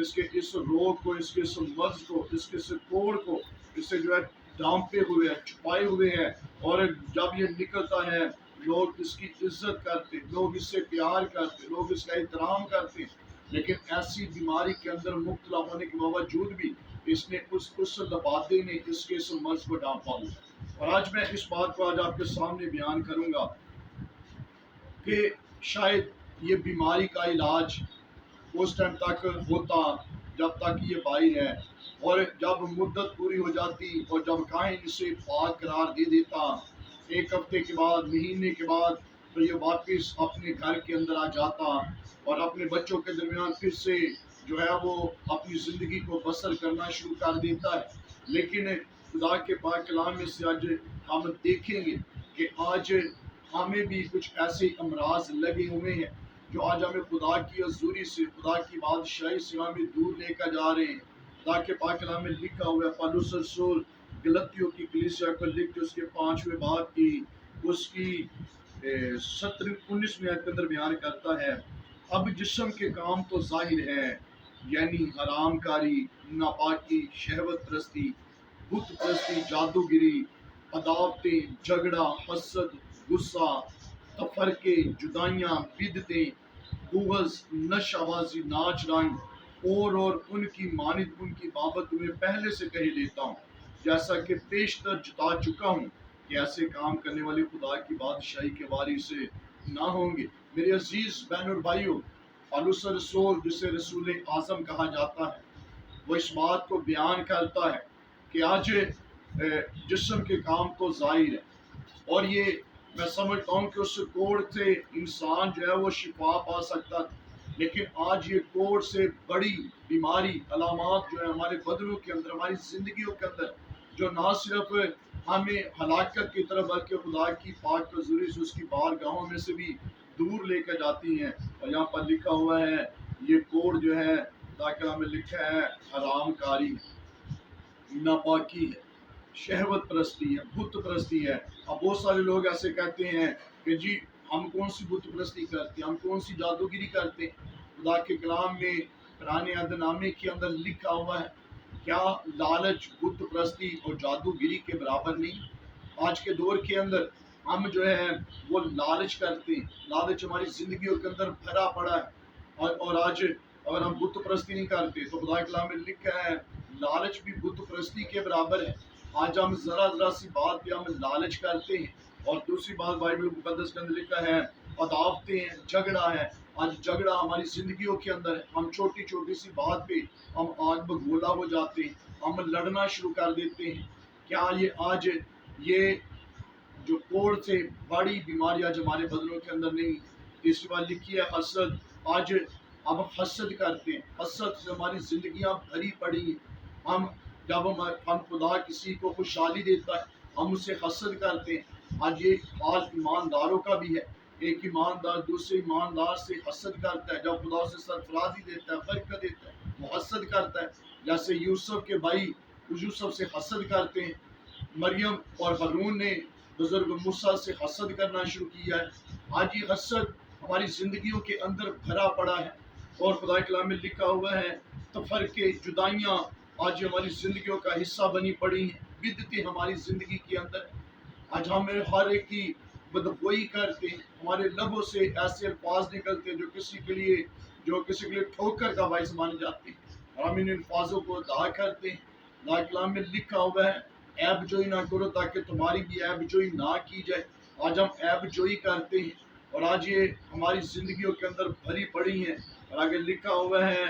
اس کے اس روگ کو، اس کے اس مرض کو، اس کے اس کوڑ کو، اسے جو ہے ڈھانپے ہوئے ہے، چھپائے ہوئے ہے، اور جب یہ نکلتا ہے لوگ اس کی عزت کرتے، لوگ اس سے پیار کرتے، لوگ اس کا احترام کرتے، لیکن ایسی بیماری کے اندر مبتلا ہونے کے باوجود بھی اس نے اس لبادے نے اس کے اس مرض کو ڈھانپا ہوا ہے۔ اور آج میں اس بات کو آج آپ کے سامنے بیان کروں گا کہ شاید یہ بیماری کا علاج اس ٹائم تک ہوتا جب تک یہ باہر ہے، اور جب مدت پوری ہو جاتی اور جب کائن اسے پاک قرار دے دیتا، ایک ہفتے کے بعد، مہینے کے بعد، تو یہ واپس اپنے گھر کے اندر آ جاتا اور اپنے بچوں کے درمیان پھر سے جو ہے وہ اپنی زندگی کو بسر کرنا شروع کر دیتا ہے۔ لیکن خدا کے پاک کلام میں سے آج ہم دیکھیں گے کہ آج ہمیں بھی کچھ ایسے امراض لگے ہوئے ہیں جو آج ہمیں خدا کی حضوری سے، خدا کی بادشاہی سے ہمیں دور لے کر جا رہے ہیں۔ خدا کے پاک کلام میں لکھا ہوا ہے، پالوس رسول گلتیوں کی کلیسیا کو لکھ کے اس کے 5ویں باب کی اس کی 19ویں آیت کے اندر بیان کرتا ہے، اب جسم کے کام تو ظاہر ہے، یعنی حرام کاری، ناپاکی، شہوت پرستی، بت پرستی، جادوگری، عداوتیں، جھگڑا، حسد، غصہ، تفرقے، جدائیاں، بدعتیں، بغض، نشہ بازی، ناچ رنگ، اور ان کی مانند ان کی بابت تمہیں پہلے سے کہہ دیتا ہوں، جیسا کہ پیشتر جتا چکا ہوں کہ ایسے کام کرنے والے خدا کی بادشاہی کے وارث سے نہ ہوں گے۔ میرے عزیز بہن اور بھائیوں، پالوس رسول جسے رسول اعظم کہا جاتا ہے، وہ اس بات کو بیان کرتا ہے کہ آج جسم کے کام تو ظاہر ہے، اور یہ میں سمجھتا ہوں کہ اس کوڑ سے انسان جو ہے وہ شفا پا سکتا تھا، لیکن آج یہ کوڑ سے بڑی بیماری، علامات جو ہے ہمارے بدنوں کے اندر، ہماری زندگیوں کے اندر، جو نہ صرف ہمیں ہلاکت کی طرف بلکہ خدا کی پاک حضوری سے، اس کی بارگاہوں میں سے بھی دور لے کر جاتی ہیں۔ اور یہاں پر لکھا ہوا ہے یہ کوڑ جو ہے خدا کے کلام میں لکھا ہے حرام کاری ہے، ناپاکی ہے، شہوت پرستی ہے، بت پرستی ہے۔ اب بہت سارے لوگ ایسے کہتے ہیں کہ جی ہم کون سی بت پرستی کرتے ہیں، ہم کون سی جادوگری کرتے ہیں۔ خدا کے کلام میں قرآن عہد نامے کے اندر لکھا ہوا ہے، کیا لالچ بت پرستی اور جادوگری کے برابر نہیں؟ آج کے دور کے اندر ہم جو ہے وہ لالچ کرتے ہیں، لالچ ہماری زندگیوں کے اندر بھرا پڑا ہے، اور آج اگر ہم بت پرستی نہیں کرتے تو خدا کے کلام میں لکھا ہے لالچ بھی بت پرستی کے برابر ہے۔ آج ہم ذرا سی بات پہ ہم لالچ کرتے ہیں، اور دوسری بات بائبل مقدس کے اندر لکھا ہے عداوتیں ہیں، جھگڑا ہے۔ آج جھگڑا ہماری زندگیوں کے اندر ہے، ہم چھوٹی سی بات پہ ہم آگ بگولا ہو جاتے ہیں، ہم لڑنا شروع کر دیتے ہیں۔ کیا یہ آج یہ جو کوڑ سے بڑی بیماری آج ہمارے بدنوں کے اندر نہیں؟ تیسری بات لکھی ہے حسد۔ آج ہم حسد کرتے ہیں، حسد سے ہماری زندگیاں بھری پڑی ہیں۔ جب ہم خدا کسی کو خوشحالی دیتا ہے ہم اسے حسد کرتے ہیں۔ آج یہ حال ایمانداروں کا بھی ہے، ایک ایماندار دوسرے ایماندار سے حسد کرتا ہے، جب خدا اسے سرفرازی دیتا ہے، برکت دیتا ہے، وہ حسد کرتا ہے۔ جیسے یوسف کے بھائی یوسف سے حسد کرتے ہیں، مریم اور ہارون نے بزرگ موسیٰ سے حسد کرنا شروع کیا ہے۔ آج یہ حسد ہماری زندگیوں کے اندر بھرا پڑا ہے، اور خدا کے کلام میں لکھا ہوا ہے تفرقے، جدائیاں آج ہماری زندگیوں کا حصہ بنی پڑی ہیں، بدعتیں ہماری زندگی کے اندر۔ آج ہم ہر ایک کی بدگوئی کرتے ہیں، ہمارے لبوں سے ایسے الفاظ نکلتے ہیں جو کسی کے لیے ٹھوکر کا باعث بن جاتے ہیں، اور ہم ان الفاظوں کو ادا کرتے ہیں۔ خدا کے کلام میں لکھا ہوا ہے عیب جوئی نہ کرو تاکہ تمہاری بھی عیب جوئی نہ کی جائے۔ آج ہم عیب جوئی کرتے ہیں، اور آج یہ ہماری زندگیوں کے اندر بھری پڑی ہیں۔ اور آگے لکھا ہوا ہے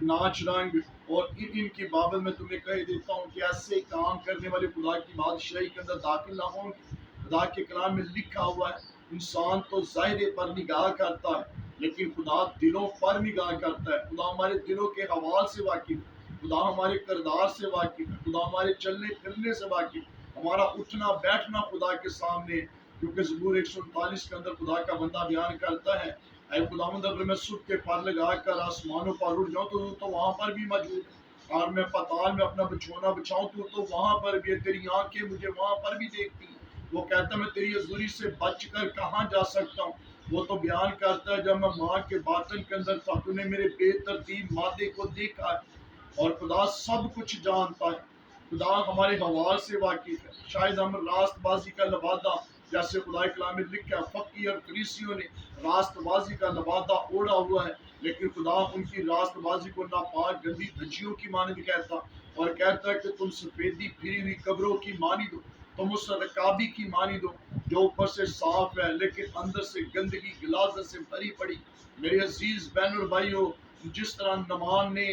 ناچ رنگ، اور ان کی بابت میں تمہیں کہہ دیتا ہوں کہ ایسے کام کرنے والے خدا کی بادشاہی کے اندر داخل نہ ہوں گے۔ خدا کے کلام میں لکھا ہوا ہے انسان تو ظاہرے پر نگاہ کرتا ہے لیکن خدا دلوں پر نگاہ کرتا ہے۔ خدا ہمارے دلوں کے حوال سے واقف ہے، خدا ہمارے کردار سے واقف ہے، خدا ہمارے چلنے پھرنے سے واقف ہے، ہمارا اٹھنا بیٹھنا خدا کے سامنے۔ کیونکہ زبور 139 کے اندر خدا کا بندہ بیان کرتا ہے اے خداوند اگر میں صبح کے پر لگا کر آسمانوں پر اڑ جاؤں تو وہاں پر بھی موجود ہے، اور میں پتال میں اپنا بچھونا بچھاؤں تو وہاں پر بھی ہے، تیری آنکھیں مجھے وہاں پر بھی دیکھتی ہیں۔ وہ کہتا ہے میں تیری حضوری سے بچ کر کہاں جا سکتا ہوں؟ وہ تو بیان کرتا ہے جب میں ماں کے باطن کے اندر تھا تو نے میرے بے ترتیب مادے کو دیکھا ہے، اور خدا سب کچھ جانتا ہے، خدا ہمارے حوال سے واقف ہے۔ شاید ہم راست بازی کا لبادہ، جیسے خدا کلام میں لکھا ہے، فقی اور فریسیوں نے راست بازی کا لبادہ اوڑا ہوا ہے، لیکن خدا ان کی راست بازی کو ناپاک گندی دھجیوں کی مانند کہتا، اور کہتا ہے کہ تم سفیدی پھری ہوئی قبروں کی مانند ہو، تم اس رکابی کی مانند ہو جو اوپر سے صاف ہے لیکن اندر سے گندگی غلاظت سے بھری پڑی۔ میرے عزیز بہن اور بھائیو، جس طرح نمان نے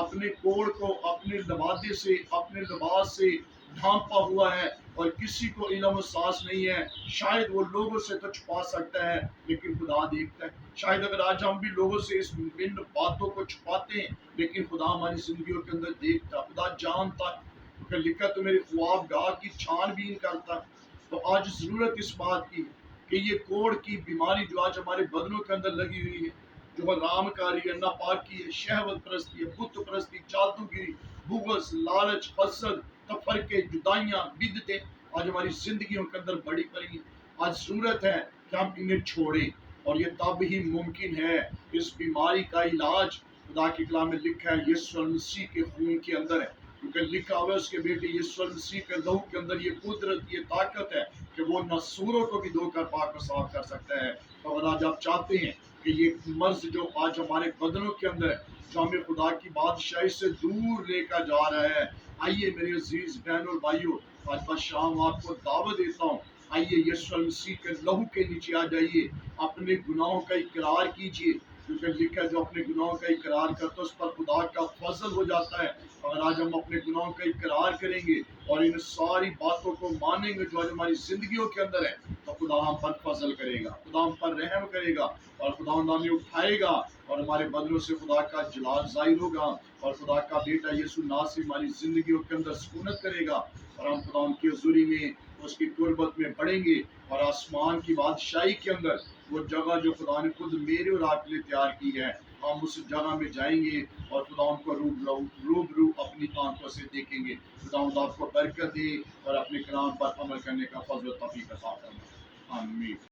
اپنے کوڑ کو اپنے لبادے سے، اپنے لباس سے ڈھانپا ہوا ہے اور کسی کو علم و ساس نہیں ہے، شاید وہ لوگوں سے تو چھپا سکتا ہے لیکن خدا دیکھتا ہے۔ شاید اگر آج ہم بھی لوگوں سے اس ان باتوں کو چھپاتے ہیں لیکن خدا ہماری زندگیوں کے اندر دیکھتا، خدا جانتا ہے، کیونکہ لکھا تو میرے خواب گاہ کی چھان بین کرتا ہے۔ تو آج ضرورت اس بات کی کہ یہ کوڑ کی بیماری جو آج ہمارے بدنوں کے اندر لگی ہوئی ہے، جو حرام کاری ہے، ناپاکی ہے، شہوت پرستی ہے، بت پرستی، جادو گیری، بغض، لالچ، حسد، تفرقے، جدائیاں، بدعتیں آج ہماری زندگیوں کے اندر بڑی پڑی ہیں۔ آج ضرورت ہے کہ ہم انہیں چھوڑیں، اور یہ تب ہی ممکن ہے۔ اس بیماری کا علاج خدا کے کلام میں لکھا ہے یسوع مسیح کے خون کے اندر ہے، کیونکہ لکھا ہوا ہے اس کے بیٹے یسوع مسیح کے لہو کے اندر یہ قدرت، یہ طاقت ہے کہ وہ ناسوروں کو بھی دھو کر پاک و صاف کر سکتا ہے۔ اور آج آپ چاہتے ہیں کہ یہ مرض جو آج ہمارے بدنوں کے اندر ہے، جو ہمیں خدا کی بادشاہی سے دور لے کر جا رہا ہے، آئیے میرے عزیز بہن اور بھائیوں، آج بشام آپ کو دعوت دیتا ہوں، آئیے یسوع مسیح کے لہو کے نیچے آ جائیے، اپنے گناہوں کا اقرار کیجیے، کیونکہ لکھا ہے جو اپنے گناہوں کا اقرار کرتا ہے اس پر خدا کا فضل ہو جاتا ہے۔ اور آج ہم اپنے گناہوں کا اقرار کریں گے اور ان ساری باتوں کو مانیں گے جو آج ہماری زندگیوں کے اندر ہے، تو خدا ہم پر فضل کرے گا، خدا ہم پر رحم کرے گا، اور خدا ہمیں اٹھائے گا، اور ہمارے بدنوں سے خدا کا جلال ظاہر ہوگا، اور خدا کا بیٹا یسوع ناصری ہماری زندگیوں کے اندر سکونت کرے گا، اور ہم خدا ان کی حضوری میں اس کی قربت میں بڑھیں گے، اور آسمان کی بادشاہی کے اندر وہ جگہ جو خدا نے خود میرے اور آپ کے لیے تیار کی ہے، ہم اس جگہ میں جائیں گے اور خدا ان کو روبرو اپنی آنکھوں سے دیکھیں گے۔ خدا آپ کو برکت دے اور اپنے کلام پر عمل کرنے کا فضل و توفیق عطا فرمائے۔ آمین۔